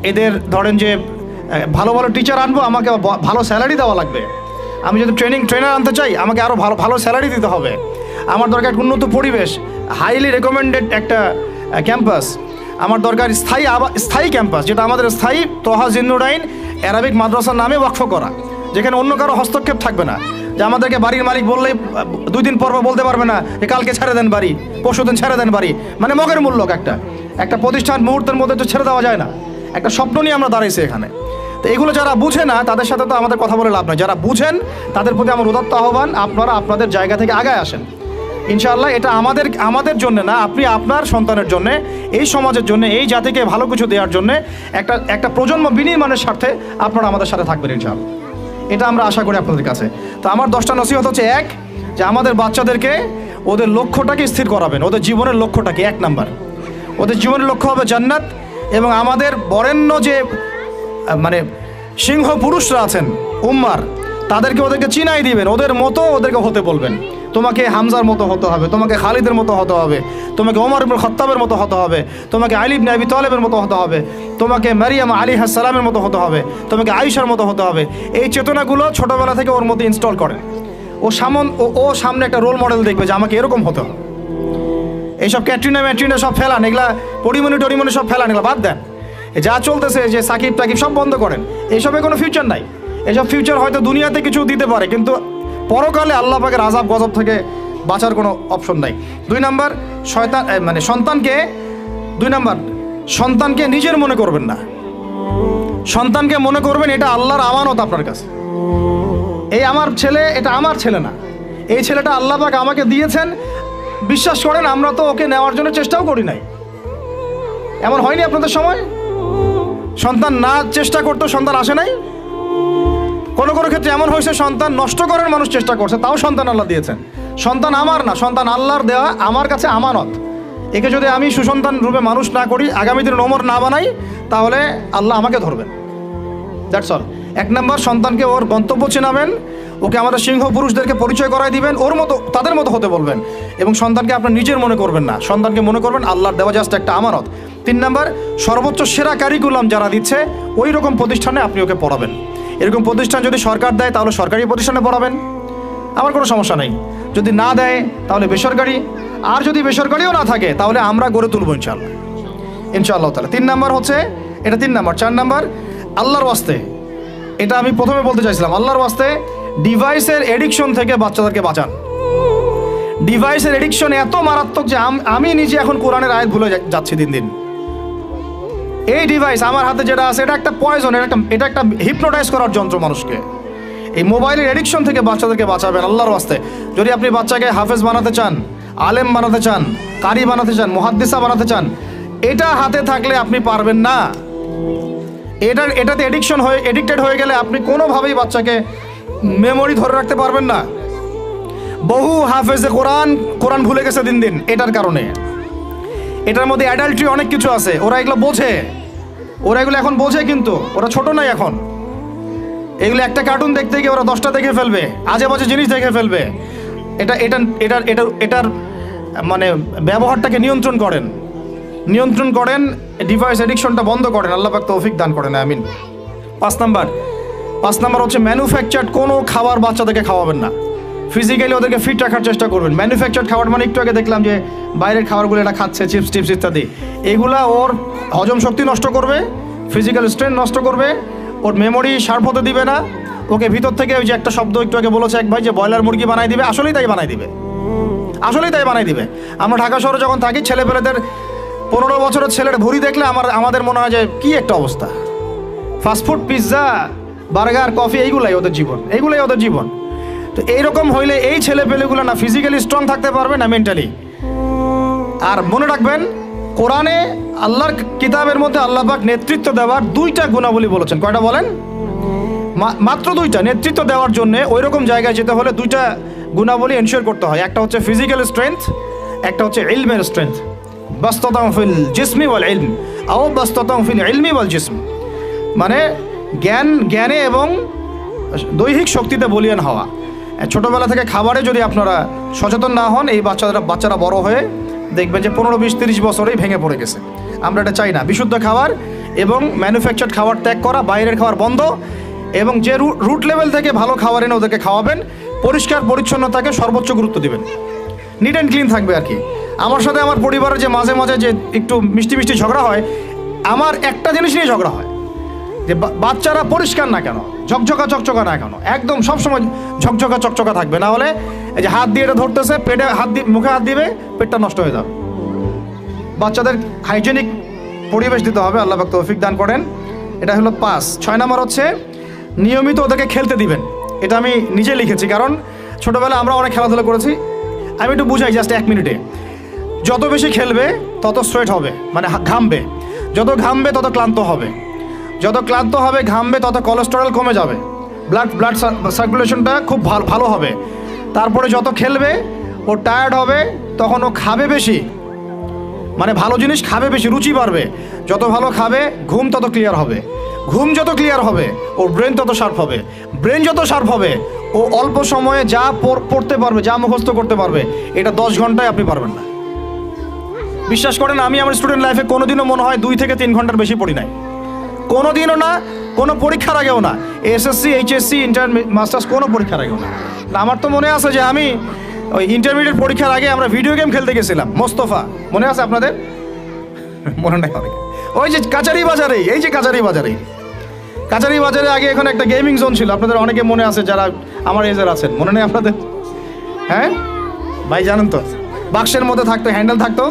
এদের ধরেন যে ভালো ভালো টিচার আনবো, আমাকে ভালো স্যালারি দেওয়া লাগবে। আমি যদি ট্রেনার আনতে চাই, আমাকে আরও ভালো স্যালারি দিতে হবে। আমার দরকার উন্নত পরিবেশ, হাইলি রেকমেন্ডেড একটা ক্যাম্পাস। আমার দরকার স্থায়ী ক্যাম্পাস, যেটা আমাদের স্থায়ী তহা জিন্নুরাইন অ্যারাবিক মাদ্রাসার নামে ওয়াকফ করা, যেখানে অন্য কারো হস্তক্ষেপ থাকবে না। যে আমাদেরকে বাড়ির মালিক বললেই 2 দিন পর বলতে পারবে না যে কালকে ছেড়ে দেন বাড়ি, পরশুদিন ছেড়ে দেন বাড়ি, মানে মগের মূল্য। একটা প্রতিষ্ঠান মুহূর্তের মধ্যে তো ছেড়ে দেওয়া যায় না, একটা স্বপ্ন নিয়ে আমরা দাঁড়াইছি এখানে। তো এগুলো যারা বুঝে না, তাদের সাথে তো আমাদের কথা বলে লাভ নয়। যারা বুঝেন তাদের প্রতি আমার উদাত্ত আহ্বান, আপনারা আপনাদের জায়গা থেকে আগায় আসেন ইনশাআল্লাহ। এটা আমাদের জন্য না, আপনি আপনার সন্তানের জন্য, এই সমাজের জন্য, এই জাতিকে ভালো কিছু দেওয়ার জন্য, একটা প্রজন্ম বিনির্মাণের স্বার্থে আপনারা আমাদের সাথে থাকবেন ইনশাআল্লাহ। এটা আমরা আশা করি আপনাদের কাছে। তো আমার 10টা নসিহত হচ্ছে, 1, যে আমাদের বাচ্চাদেরকে ওদের লক্ষ্যটাকে স্থির করাবেন, ওদের জীবনের লক্ষ্যটাকে। 1 নাম্বার, ওদের জীবনের লক্ষ্য হবে জান্নাত। এবং আমাদের বরেণ্য যে মানে সিংহ পুরুষরা আছেন উম্মার, ওদেরকে চিনাই দিবেন, ওদের মতো ওদেরকে হতে বলবেন। তোমাকে হামজার মতো হতে হবে, তোমাকে খালিদের মতো হতে হবে, তোমাকে ওমর ইবনে খাত্তাবের মতো হতে হবে, তোমাকে আলী ইবনে আবি তালেবের মতো হতে হবে, তোমাকে মারিয়াম আলাইহিস সালামের মতো হতে হবে, তোমাকে আয়েশার মতো হতে হবে। এই চেতনাগুলো ছোটবেলা থেকে ওর মধ্যে ইনস্টল করেন। ও সামনে একটা রোল মডেল দেখবে যে আমাকে এরকম হতে হবে। এইসব ক্যাটরিনা সব ফেলান, এগুলা পরিমণি সব ফেলান, এগুলো বাদ দেন। যা চলতেছে যে সাকিব টাকিব সব বন্ধ করেন, এইসবে কোনো ফিউচার নাই। এসব ফিউচার হয়তো দুনিয়াতে কিছু দিতে পারে, কিন্তু পরকালে আল্লাহ পাকের আযাব গজব থেকে বাঁচার কোনো অপশন নাই। 2 নাম্বার, সন্তানকে নিজের মনে করবেন না, সন্তানকে মনে করবেন এটা আল্লাহর আমানত আপনার কাছে। এই আমার ছেলে, এটা আমার ছেলে না, এই ছেলেটা আল্লাহ পাক আমাকে দিয়েছেন। বিশ্বাস করেন, আমরা তো ওকে নেওয়ার জন্য চেষ্টাও করি নাই। এমন হয়নি আপনাদের সময়? সন্তান না চেষ্টা করতো সন্তান আসে নাই? কোনো কোনো ক্ষেত্রে এমন হয়েছে সন্তান নষ্ট করার মানুষ চেষ্টা করছে, তাও সন্তান আল্লাহ দিয়েছেন। সন্তান আমার না, সন্তান আল্লাহর দেওয়া, আমার কাছে আমানত। একে যদি আমি সুসন্তান রূপে মানুষ না করি, আগামী দিনে ওমর না বানাই, তাহলে আল্লাহ আমাকে ধরবেন। That's all. 1 নম্বর, সন্তানকে ওর গন্তব্য চেনাবেন, ওকে আমাদের সিংহ পুরুষদেরকে পরিচয় করাই দিবেন, ওর মতো তাদের মতো হতে বলবেন, এবং সন্তানকে আপনার নিজের মনে করবেন না, সন্তানকে মনে করবেন আল্লাহর দেওয়া জাস্ট একটা আমানত। 3 নম্বর, সর্বোচ্চ সেরা কারিকুলাম যারা দিচ্ছে ওই রকম প্রতিষ্ঠানে আপনি ওকে পড়াবেন। এরকম প্রতিষ্ঠান যদি সরকার দেয় তাহলে সরকারি প্রতিষ্ঠানে পড়াবেন, আমার কোনো সমস্যা নেই। যদি না দেয় তাহলে বেসরকারি, আর যদি বেসরকারিও না থাকে তাহলে আমরা গড়ে তুলবো ইনশাআল্লাহ, ইনশাআল্লাহ তাআলা। 3 নম্বর হচ্ছে এটা, 3 নম্বর। 4 নম্বর, আল্লাহর ওয়াস্তে, এটা আমি প্রথমে বলতে চাইছিলাম, আল্লাহর ওয়াস্তে ডিভাইসের এডিকশন থেকে বাচ্চাদেরকে বাঁচান। ডিভাইসের এডিকশন এত মারাত্মক যে আমি নিজে এখন কোরআনের আয়াত ভুলে যাচ্ছি দিন দিন। এই ডিভাইস আমার হাতে যেটা আছে এটা একটা পয়জন, এটা একটা হিপনোটাইজ করার যন্ত্র মানুষকে। এই মোবাইলের এডিকশন থেকে বাচ্চাদেরকে বাঁচাবেন আল্লাহর ওয়াস্তে। যদি আপনি বাচ্চাকে হাফেজ বানাতে চান, আলেম বানাতে চান, কারি বানাতে চান, মুহাদ্দিসা বানাতে চান, এটা হাতে থাকলে আপনি পারবেন না। এটাতে এডিক্টেড হয়ে গেলে আপনি কোনোভাবেই বাচ্চাকে মেমোরি ধরে রাখতে পারবেন না। বহু হাফেজে কোরআন ভুলে গেছে দিন দিন এটার কারণে। এটার মধ্যে অ্যাডাল্ট্রি অনেক কিছু আছে, ওরা এগুলো বোঝে, ওরা এগুলো এখন বোঝে, কিন্তু ওরা ছোট নাই এখন। এগুলো একটা কার্টুন দেখতে গিয়ে ওরা 10টা দেখে ফেলবে, আজে বাজে জিনিস দেখে ফেলবে। এটার মানে ব্যবহারটাকে নিয়ন্ত্রণ করেন, ডিভাইস এডিকশনটা বন্ধ করেন, আল্লাহ পাক তৌফিক দান করেন, আমিন। 5 নাম্বার হচ্ছে ম্যানুফ্যাকচার্ড কোনো খাবার বাচ্চাদেরকে খাওয়াবেন না। ফিজিক্যালি ওদেরকে ফিট রাখার চেষ্টা করবেন। ম্যানুফ্যাকচার্ড খাবার মানে একটু আগে দেখলাম যে বাইরের খাবারগুলো এটা খাচ্ছে, চিপস টিপস ইত্যাদি, এগুলা ওর হজম শক্তি নষ্ট করবে, ফিজিক্যাল স্ট্রেংথ নষ্ট করবে, ওর মেমোরি শার্প হতে দিবে না। ওকে ভিতর থেকে ওই যে একটা শব্দ একটু আগে বলেছে এক ভাই, যে ব্রয়লার মুরগি বানাই দিবে, আসলেই তাই বানাই দিবে। আমরা ঢাকা শহরে যখন থাকি, ছেলেপেলেদের 15 বছরের ছেলের ভুঁড়ি দেখলে আমাদের মনে হয় যে কী একটা অবস্থা। ফাস্টফুড, পিৎজা, বার্গার, কফি, এইগুলাই ওদের জীবন। তো এইরকম হইলে এই ছেলেপেলেগুলো না ফিজিক্যালি স্ট্রং থাকতে পারবে না মেন্টালি। আর মনে রাখবেন, কোরআনে আল্লাহর কিতাবের মধ্যে আল্লাহ পাক নেতৃত্ব দেওয়ার 2টা গুণাবলী বলেছেন। কয়টা বলেন? মাত্র 2টা। নেতৃত্ব দেওয়ার জন্য ওই রকম জায়গায় যেতে হলে 2টা গুণাবলী এনশিওর করতে হয়। একটা হচ্ছে ফিজিক্যাল স্ট্রেংথ, একটা হচ্ছে ইলমের স্ট্রেংথ। বাস্তাতাম ফিল জিসমি ওয়াল ইলম আও বাস্তাতাম ফিল ইলমি ওয়াল জিসম, মানে জ্ঞানে এবং দৈহিক শক্তিতে বলীয়ান হওয়া। ছোটোবেলা থেকে খাবারে যদি আপনারা সচেতন না হন, এই বাচ্চারা বড় হয়ে দেখবেন যে 15, 20, 30 বছরেই ভেঙে পড়ে গেছে। আমরা এটা চাই না। বিশুদ্ধ খাবার এবং ম্যানুফ্যাকচার্ড খাবার ত্যাগ করা, বাইরের খাবার বন্ধ, এবং যে রুট লেভেল থেকে ভালো খাবার এনে ওদেরকে খাওয়াবেন। পরিষ্কার পরিচ্ছন্নতাকে সর্বোচ্চ গুরুত্ব দিবেন, নিট অ্যান্ড ক্লিন থাকবে আর কি। আমার সাথে আমার পরিবারের যে মাঝে মাঝে যে একটু মিষ্টি ঝগড়া হয়, আমার একটা জিনিস নিয়ে ঝগড়া হয়, যে বাচ্চারা পরিষ্কার না কেন, ঝকঝকা না কেন, একদম সবসময় ঝকঝকা থাকবে, না হলে এই যে হাত দিয়ে এটা ধরতেছে, পেটে হাত দিয়ে, মুখে হাত দিবে, পেটটা নষ্ট হয়ে যাবে। বাচ্চাদের হাইজেনিক পরিবেশ দিতে হবে, আল্লাহ পাক তৌফিক দান করেন। এটা হলো 5। 6 নম্বর হচ্ছে নিয়মিত ওদেরকে খেলতে দিবেন। এটা আমি নিজে লিখেছি, কারণ ছোটোবেলায় আমরা অনেক খেলাধুলা করেছি। আমি একটু বুঝাই জাস্ট 1 মিনিটে। যত বেশি খেলবে তত স্ট্রেট হবে, মানে ঘামবে, যত ঘামবে তত ক্লান্ত হবে, যত ক্লান্ত হবে ঘামবে তত কোলেস্টেরল কমে যাবে, ব্লাড সার্কুলেশনটা খুব ভালো হবে। তারপরে যত খেলবে ও টায়ার্ড হবে, তখন ও খাবে বেশি, মানে ভালো জিনিস খাবে বেশি, রুচি বাড়বে। যত ভালো খাবে ঘুম তত ক্লিয়ার হবে, ঘুম যত ক্লিয়ার হবে ওর ব্রেন তত শার্প হবে, ব্রেন যত শার্প হবে ও অল্প সময়ে যা পড়তে পারবে, যা মুখস্থ করতে পারবে, এটা 10 ঘন্টায় আপনি পারবেন না। বিশ্বাস করেন, আমি আমার স্টুডেন্ট লাইফে কোনোদিনও মনে হয় 2 থেকে 3 ঘন্টার বেশি পড়ি নাই, কোনোদিনও না, কোনো পরীক্ষার আগেও না, এসএসসি, এইচএসসি, ইন্টার, মাস্টার্স, কোনো পরীক্ষার আগেও না। আমার তো মনে আছে যে আমি ওই ইন্টারমিডিয়েট পরীক্ষার আগে আমরা ভিডিও গেম খেলতে গেছিলাম, মোস্তফা, মনে আছে আপনাদের? মনে নাই অনেক। ওই যে কাচারি বাজারে, এই যে কাচারি বাজারে আগে এখানে একটা গেমিং জোন ছিল, আপনাদের অনেকে মনে আছে যারা আমার এজের আছেন, মনে নেই আপনাদের? হ্যাঁ ভাই, জানেন তো, বাক্সের মধ্যে থাকতো, হ্যান্ডেল থাকতো।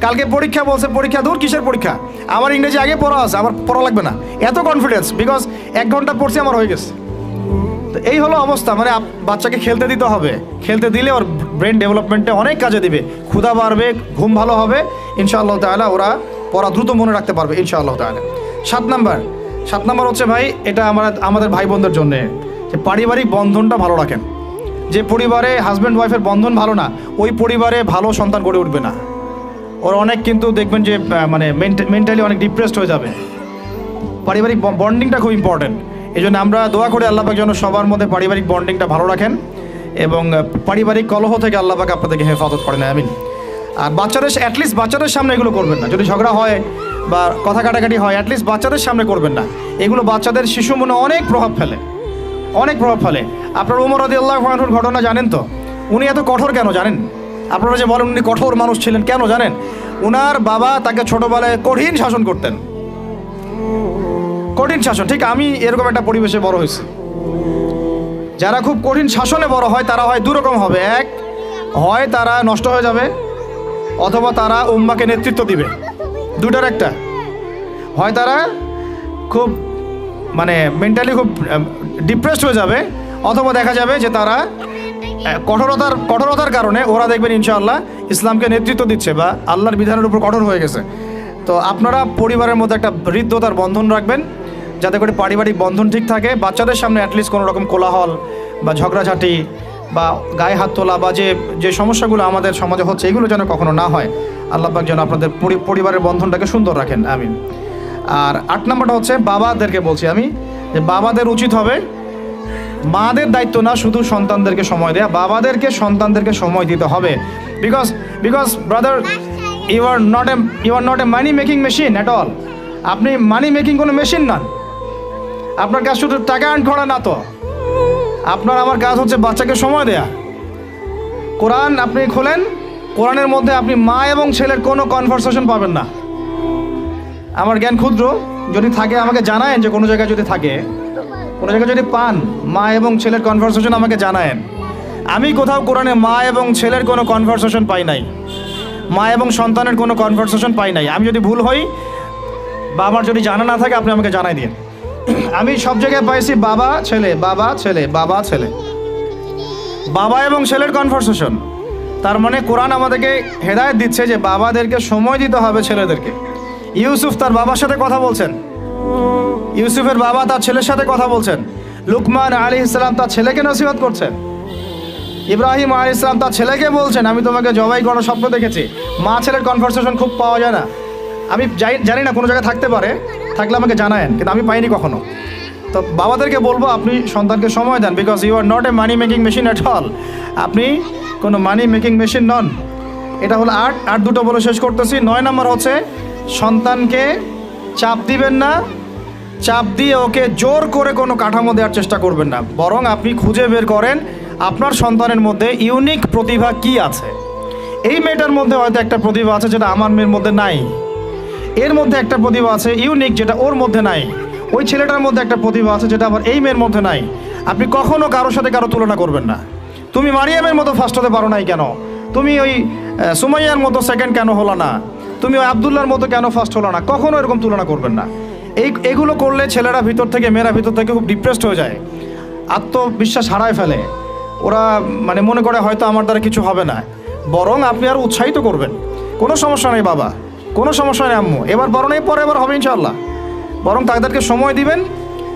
কালকে পরীক্ষা বলছে, পরীক্ষা দূর, কিসের পরীক্ষা, আমার ইংরেজি আগে পড়া আছে, আমার পড়া লাগবে না, এত কনফিডেন্স, বিকজ 1 ঘন্টা পড়ছি, আমার হয়ে গেছে। তো এই হলো অবস্থা, মানে বাচ্চাকে খেলতে দিতে হবে, খেলতে দিলে ওর ব্রেন ডেভেলপমেন্টে অনেক কাজে দিবে, ক্ষুধা বাড়বে, ঘুম ভালো হবে, ইনশাআল্লাহ তাআলা ওরা পড়া দ্রুত মনে রাখতে পারবে ইনশাআল্লাহ তাআলা। 7 নাম্বার হচ্ছে ভাই, এটা আমাদের ভাই বোনদের জন্য, যে পারিবারিক বন্ধনটা ভালো রাখেন। যে পরিবারে হাজব্যান্ড ওয়াইফের বন্ধন ভালো না, ওই পরিবারে ভালো সন্তান গড়ে উঠবে না। ওর অনেক কিন্তু দেখবেন যে মানে মেন্টালি অনেক ডিপ্রেসড হয়ে যাবে। পারিবারিক বন্ডিংটা খুব ইম্পর্টেন্ট। এই জন্য আমরা দোয়া করি আল্লাহ পাক যেন সবার মধ্যে পারিবারিক বন্ডিংটা ভালো রাখেন এবং পারিবারিক কলহ থেকে আল্লাহ পাক আপনাদেরকে হেফাজত করেন, আমিন। আর অ্যাটলিস্ট বাচ্চাদের সামনে এগুলো করবেন না। যদি ঝগড়া হয় বা কথা কাটাকাটি হয়, অ্যাটলিস্ট বাচ্চাদের সামনে করবেন না। এগুলো বাচ্চাদের শিশু মনে অনেক প্রভাব ফেলে। আপনার উমর রাদিয়াল্লাহু আনহুর ঘটনা জানেন তো? উনি এত কঠোর কেন জানেন? আপনারা যে বলেন উনি কঠোর মানুষ ছিলেন, কেন জানেন? উনার বাবা তাকে ছোটবেলায় কঠিন শাসন করতেন, কঠিন শাসন। ঠিক আমি এরকম একটা পরিবেশে বড় হয়েছি। যারা খুব কঠিন শাসনে বড় হয় তারা হয় দুরকম হবে। এক, হয় তারা নষ্ট হয়ে যাবে, অথবা তারা উম্মাকে নেতৃত্ব দিবে। দুটার একটা। হয় তারা খুব মানে মেন্টালি খুব ডিপ্রেসড হয়ে যাবে, অথবা দেখা যাবে যে তারা কঠোরতার কারণে ওরা দেখবেন ইনশাআল্লাহ ইসলামকে নেতৃত্ব দিচ্ছে বা আল্লাহর বিধানের উপর কঠোর হয়ে গেছে। তো আপনারা পরিবারের মধ্যে একটা হৃদ্যতার বন্ধন রাখবেন, যাতে করে পারিবারিক বন্ধন ঠিক থাকে। বাচ্চাদের সামনে অ্যাটলিস্ট কোনো রকম কোলাহল বা ঝগড়াঝাটি বা গায়ে হাত তোলা বা যে সমস্যাগুলো আমাদের সমাজে হচ্ছে, এগুলো যেন কখনো না হয়। আল্লাহ পাক যেন আপনাদের পরিবারের বন্ধনটাকে সুন্দর রাখেন, আমিন। আর 8 নম্বরটা হচ্ছে বাবাদেরকে বলছি আমি, যে বাবাদের উচিত হবে, মাদের দায়িত্ব না শুধু সন্তানদেরকে সময় দেয়া, বাবাদেরকে সন্তানদেরকে সময় দিতে হবে। Because brother, you are not a money making machine at all. আপনি মানি মেকিং কোনো মেশিন নন। আপনার কাজ শুধু টাকা আর্ন করা না তো, আপনার আমার কাজ হচ্ছে বাচ্চাকে সময় দেয়া। কোরআন আপনি খোলেন, কোরআনের মধ্যে আপনি মা এবং ছেলের কোনো কনভারসেশন পাবেন না। আমার জ্ঞান ক্ষুদ্র, যদি থাকে আমাকে জানায়েন, যে কোনো জায়গায় যদি থাকে, কোনো জায়গায় যদি পান মা এবং ছেলের কনভারসেশন আমাকে জানায়েন। আমি কোথাও কোরআনে মা এবং ছেলের কোনো কনভারসেশন পাই নাই, মা এবং সন্তানের কোনো কনভারসেশন পাই নাই। আমি যদি ভুল হই বা আমার যদি জানা না থাকে আপনি আমাকে জানাই দিন। আমি সব জায়গায় পাইছি বাবা ছেলে, বাবা ছেলে, বাবা ছেলে, বাবা এবং ছেলের কনভারসেশন। তার মানে কোরআন আমাদেরকে হেদায়েত দিচ্ছে যে বাবাদেরকে সময় দিতে হবে ছেলেদেরকে। ইউসুফ তার বাবার সাথে কথা বলছেন, ইউসুফের বাবা তার ছেলের সাথে কথা বলছেন, লুকমান আলাইহিস সালাম তার ছেলেকে নসিহত করছেন, ইব্রাহিম আলাইহিস সালাম তার ছেলেকে বলছেন আমি তোমাকে জবাই করার স্বপ্ন দেখেছি। মা ছেলের কনভারসেশন খুব পাওয়া যায় না। আমি জানি না, কোনো জায়গায় থাকতে পারে, থাকলে আমাকে জানায়েন, কিন্তু আমি পাইনি কখনো। তো বাবাদেরকে বলবো আপনি সন্তানকে সময় দেন, because you are not a money making machine at all. আপনি কোনো মানি মেকিং মেশিন নন। এটা হলো 8 দুটো বলে শেষ করতেছি। 9 নম্বর হচ্ছে সন্তানকে চাপ দিবেন না, চাপ দিয়ে ওকে জোর করে কোনো কাঠামো দেওয়ার চেষ্টা করবেন না। বরং আপনি খুঁজে বের করেন আপনার সন্তানের মধ্যে ইউনিক প্রতিভা কি আছে। এই মেয়েটার মধ্যে হয়তো একটা প্রতিভা আছে যেটা আমার মেয়ের মধ্যে নাই, এর মধ্যে একটা প্রতিভা আছে ইউনিক যেটা ওর মধ্যে নাই, ওই ছেলেটার মধ্যে একটা প্রতিভা আছে যেটা আবার এই মেয়ের মধ্যে নাই। আপনি কখনো কারোর সাথে কারো তুলনা করবেন না। তুমি মারিয়ামের মতো ফার্স্ট হতে পারো নাই কেন, তুমি ওই সুমাইয়ার মতো সেকেন্ড কেন হলো না, তুমি ওই আবদুল্লার মতো কেন ফার্স্ট হলো না, কখনো এরকম তুলনা করবেন না। এগুলো করলে ছেলেরা ভিতর থেকে, মেয়েরা ভিতর থেকে খুব ডিপ্রেসড হয়ে যায়, আত্মবিশ্বাস হারায় ফেলে। ওরা মানে মনে করে হয়তো আমার দ্বারা কিছু হবে না। বরং আপনি আর উৎসাহিত করবেন, কোনো সমস্যা নেই বাবা, কোনো সমস্যা নেই আম্মু, এবার বড় নেই পরে এবার হবে ইনশাআল্লাহ। বরং তাদেরকে সময় দিবেন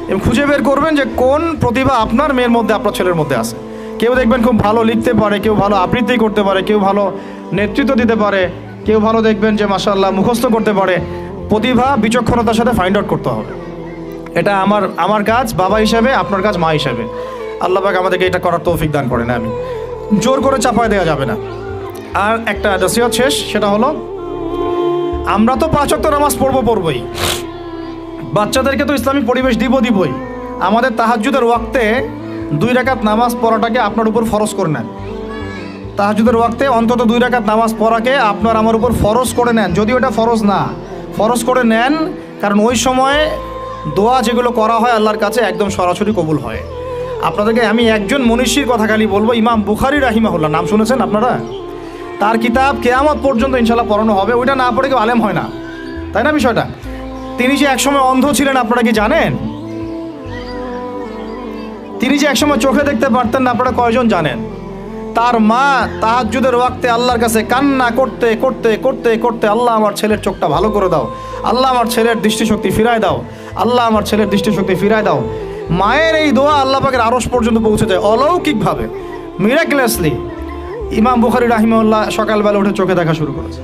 এবং খুঁজে বের করবেন যে কোন প্রতিভা আপনার মেয়ের মধ্যে, আপনার ছেলের মধ্যে আছে। কেউ দেখবেন খুব ভালো লিখতে পারে, কেউ ভালো আবৃত্তি করতে পারে, কেউ ভালো নেতৃত্ব দিতে পারে, কেউ ভালো দেখবেন যে মাশাআল্লাহ মুখস্থ করতে পারে। প্রতিভা বিচক্ষণতার সাথে ফাইন্ড আউট করতে হবে। এটা আমার কাজ বাবা হিসাবে, আপনার কাজ মা হিসাবে। আল্লাহ পাক আমাদেরকে এটা করার তৌফিক দান করেন, আমি জোর করে চাপায় দেওয়া যাবে না। আর একটা নসিহত শেষ, সেটা হলো আমরা তো 5 ওয়াক্ত নামাজ পড়বই, বাচ্চাদেরকে তো ইসলামিক পরিবেশ দিবই। আমাদের তাহাজ্জুদের ওয়াক্তে 2 রাকাত নামাজ পড়াটাকে আপনার উপর ফরজ করে নেন। তাহাজ্জুদের ওয়াক্তে অন্তত 2 রাকাত নামাজ পড়াকে আপনার আমার উপর ফরজ করে নেন। যদি ওটা ফরজ না, ফরজ করে নেন, কারণ ওই সময় দোয়া যেগুলো করা হয় আল্লাহর কাছে একদম সরাসরি কবুল হয়। আপনাদেরকে আমি একজন মনীষীর কথা খালি বলবো, ইমাম বুখারী রাহিমাহুল্লাহ, নাম শুনেছেন আপনারা? তার কিতাব কিয়ামত পর্যন্ত ইনশাআল্লাহ পড়ানো হবে। ওইটা না পড়ে কেউ আলেম হয় না, তাই না বিষয়টা? তিনি যে একসময় অন্ধ ছিলেন আপনারা কি জানেন? তিনি যে একসময় চোখে দেখতে পারতেন না আপনারা কয়জন জানেন? তার মা তাহাজ্জুদের ওয়াক্তে আল্লাহর কাছে কান্না করতে করতে করতে করতে, আল্লাহ আমার ছেলের চোখটা ভালো করে দাও, আল্লাহ আমার ছেলের দৃষ্টিশক্তি ফিরায় দাও, আল্লাহ আমার ছেলের দৃষ্টিশক্তি ফিরায় দাও। মায়ের এই দোয়া আল্লাহ পাকের আরশ পর্যন্ত পৌঁছে যায় অলৌকিকভাবে, মিরাকুলাসলি। ইমাম বুখারী রাহিমাহুল্লাহ সকালবেলা উঠে চোখে দেখা শুরু করেছে।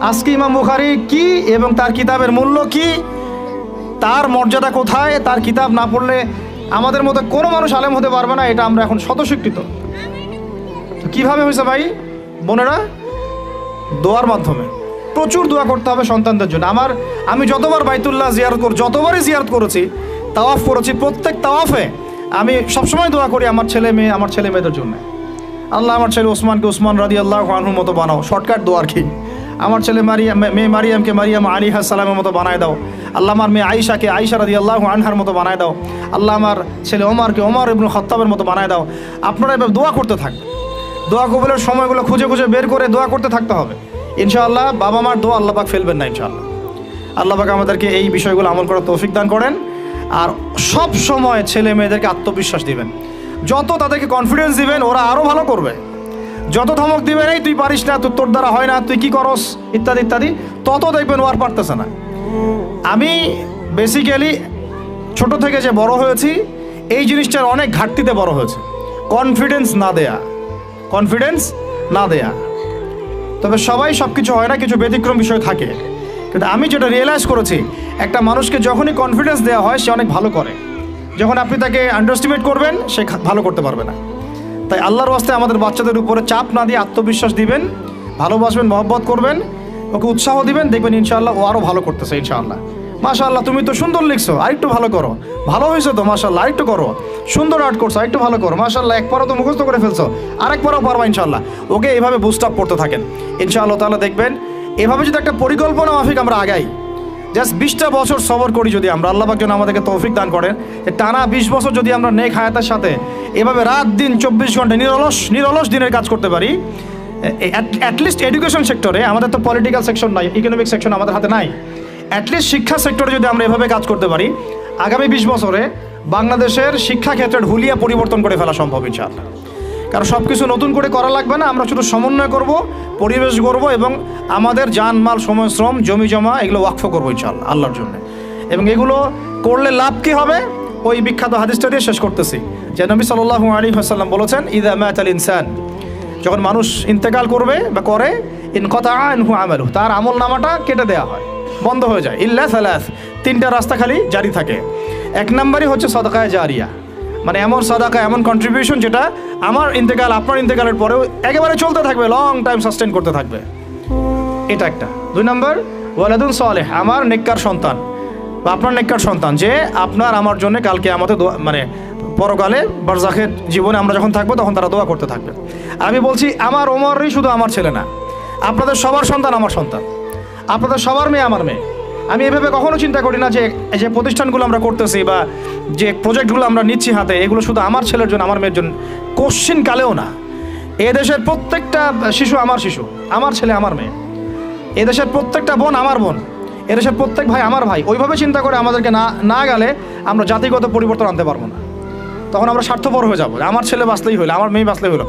আজকে ইমাম বুখারী কি এবং তার কিতাবের মূল্য কি, তার মর্যাদা কোথায়, তার কিতাব না পড়লে আমাদের মতো কোনো মানুষ আলেম হতে পারবে না, এটা আমরা এখন স্বতঃস্বীকৃত। তো কীভাবে হয়েছে ভাই বোনেরা? দোয়ার মাধ্যমে। প্রচুর দোয়া করতে হবে সন্তানদের জন্য। আমি যতবার বাইতুল্লাহ যতবারই জিয়ারত করেছি, তাওয়াফ করেছি, প্রত্যেক তাওয়াফে আমি সবসময় দোয়া করি আমার ছেলে মেয়েদের জন্য। আল্লাহ আমার ছেলে ওসমানকে ওসমান রাদিয়াল্লাহু আনহুর মতো বানাও, শর্টকাট দোয়ার কি। আমার ছেলে মেয়ে মারিয়ামকে মারিয়াম আলাইহিস সালামের মতো বানায় দাও। আল্লাহ আমার মেয়ে আয়েশাকে আয়েশা রাদিয়াল্লাহু আনহার মতো বানায় দাও। আল্লাহ আমার ছেলে ওমরকে ওমর ইবনে খাত্তাবের মতো বানায় দাও। আপনারা এবার দোয়া করতে থাকবেন, দোয়া কবুলের সময়গুলো খুঁজে খুঁজে বের করে দোয়া করতে থাকতে হবে ইনশাআল্লাহ। বাবা মার দোয়া আল্লাহ পাক ফেলবেন না ইনশাআল্লাহ। আল্লাহ পাক আমাদেরকে এই বিষয়গুলো আমল করার তৌফিক দান করেন। আর সব সময় ছেলে মেয়েদেরকে আত্মবিশ্বাস দিবেন, যত তাদেরকে কনফিডেন্স দিবেন ওরা আরও ভালো করবে। যত ধমক দিবেন এই তুই পারিস না, তোর দ্বারা হয় না, তুই কি করস, ইত্যাদি ইত্যাদি, তত দেখবেন ও আর পারতেছে না। আমি বেসিক্যালি ছোট থেকে যে বড় হয়েছি এই জিনিসটার অনেক ঘাটতিতে বড় হয়েছে, কনফিডেন্স না দেয়া। তবে সবাই সব কিছু হয় না, কিছু ব্যতিক্রম বিষয় থাকে। কিন্তু আমি যেটা রিয়েলাইজ করেছি, একটা মানুষকে যখনই কনফিডেন্স দেওয়া হয় সে অনেক ভালো করে। যখন আপনি তাকে আন্ডারস্টিমেট করবেন সে ভালো করতে পারবে না। তাই আল্লাহর ওয়াস্তে আমাদের বাচ্চাদের উপরে চাপ না দিয়ে আত্মবিশ্বাস দিবেন, ভালোবাসবেন, মহব্বত করবেন, ওকে উৎসাহ দিবেন, দেখবেন ইনশাআল্লাহ ও আরও ভালো করতেছে ইনশাআল্লাহ। মাশাআল্লাহ তুমি তো সুন্দর লিখছো, আরেকটু ভালো করো, ভালো হয়েছে তো মাশাআল্লাহ, আরেকটু করো, সুন্দর আর্ট করছো, আরেকটু ভালো করো, মাশাআল্লাহ এক পারো তো মুখস্থ করে ফেলছো, আরেক পারও পারবা ইনশাআল্লাহ। ওকে এইভাবে বুস্ট আপ করতে থাকেন ইনশাআল্লাহ তাআলা। দেখবেন এভাবে যদি একটা পরিকল্পনা মাফিক আমরা আগাই, জাস্ট 20টা বছর সবর করি যদি আমরা, আল্লাহ পাক যেন আমাদেরকে তৌফিক দান করেন, টানা 20 বছর যদি আমরা নেক হায়াতের সাথে এভাবে রাত দিন 24 ঘন্টা নিরলস দিনের কাজ করতে পারি, অ্যাটলিস্ট এডুকেশন সেক্টরে, আমাদের তো পলিটিক্যাল সেকশন নাই, ইকোনমিক সেকশন আমাদের হাতে নাই, অ্যাটলিস্ট শিক্ষা সেক্টরে যদি আমরা এভাবে কাজ করতে পারি, আগামী 20 বছরে বাংলাদেশের শিক্ষা ক্ষেত্রের হুলিয়া পরিবর্তন করে ফেলা সম্ভব ইনশাআল্লাহ। কারণ সব কিছু নতুন করে করা লাগবে না, আমরা শুধু সমন্বয় করব, পরিবেশ গড়ব এবং আমাদের জানমাল, সময়, শ্রম, জমি জমা এগুলো ওয়াকফ করবো ইনশাআল্লাহ আল্লাহর জন্য। এবং এগুলো করলে লাভ কি হবে, ওই বিখ্যাত হাদিসটা দিয়ে শেষ করতেছি, যে নবী সাল্লাল্লাহু আলাইহি ওয়াসাল্লাম বলেছেন, ইযা মাতাল ইনসান, যখন মানুষ ইন্তেকাল করবে বা করে, ইনকাতা আনহু আমালু, তার আমল নামাটা কেটে দেওয়া হয়, বন্ধ হয়ে যায়। ইল্লা সালাস, 3টা রাস্তা খালি জারি থাকে। 1 নম্বরই হচ্ছে সাদাকায়ে জারিয়া, মানে এমন সাদাকা, এমন কন্ট্রিবিউশন যেটা আমার ইন্তেকাল, আপনার ইন্তেকালের পরেও একেবারে চলতে থাকবে, লং টাইম সাস্টেন করতে থাকবে, এটা একটা। 2 নম্বর ওয়ালাদুন সালেহ, আমার নেককার সন্তান বা আপনার নেককার সন্তান, যে আপনার আমার জন্য কালকে আমাদের মানে পরকালে বারজাখের জীবনে আমরা যখন থাকবো তখন তারা দোয়া করতে থাকবে। আমি বলছি আমার ওমরই শুধু আমার ছেলে না, আপনাদের সবার সন্তান আমার সন্তান, আপনাদের সবার মেয়ে আমার মেয়ে। আমি এভাবে কখনো চিন্তা করি না যে প্রতিষ্ঠানগুলো আমরা করতেছি বা যে প্রজেক্টগুলো আমরা নিচ্ছি হাতে, এগুলো শুধু আমার ছেলের জন্য, আমার মেয়ের জন্য, কোশ্চিন কালেও না। এদেশের প্রত্যেকটা শিশু আমার শিশু, আমার ছেলে আমার মেয়ে। এদেশের প্রত্যেকটা বোন আমার বোন, এদেশের প্রত্যেক ভাই আমার ভাই। ওইভাবে চিন্তা করে আমাদেরকে না গেলে আমরা জাতিগত পরিবর্তন আনতে পারবো না। তখন আমরা স্বার্থপর হয়ে যাবো, আমার ছেলে বাঁচলেই হলো, আমার মেয়ে বাঁচলেই হলো।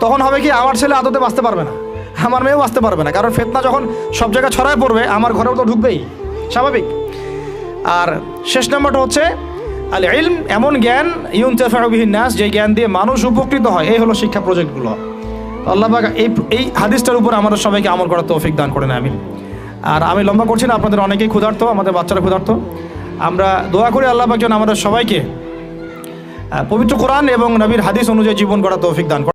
তখন হবে কি, আমার ছেলে আদতে বাঁচতে পারবে না, আমার মেয়েও বাঁচতে পারবে না, কারণ ফিতনা যখন সব জায়গায় ছড়ায় পড়বে আমার ঘরেও তো ঢুকবেই, স্বাভাবিক। আর শেষ নাম্বারটা হচ্ছে আল ইলম, এমন জ্ঞান ইউনতাফাউ বিহিন নাস, যে জ্ঞান দিয়ে মানুষ উপকৃত হয়। এই হলো শিক্ষা প্রজেক্টগুলো। আল্লাহ পাক এই হাদিসটার উপর আমাদের সবাইকে আমল করার তৌফিক দান করেন, আমিন। আর আমি লম্বা করছি না, আপনাদের অনেকেই ক্ষুধার্ত, আমাদের বাচ্চারা ক্ষুধার্ত। আমরা দোয়া করি আল্লাহ পাক যেন আমাদের সবাইকে পবিত্র কোরআন এবং নবীর হাদিস অনুযায়ী জীবন গড়ার তৌফিক দান করেন।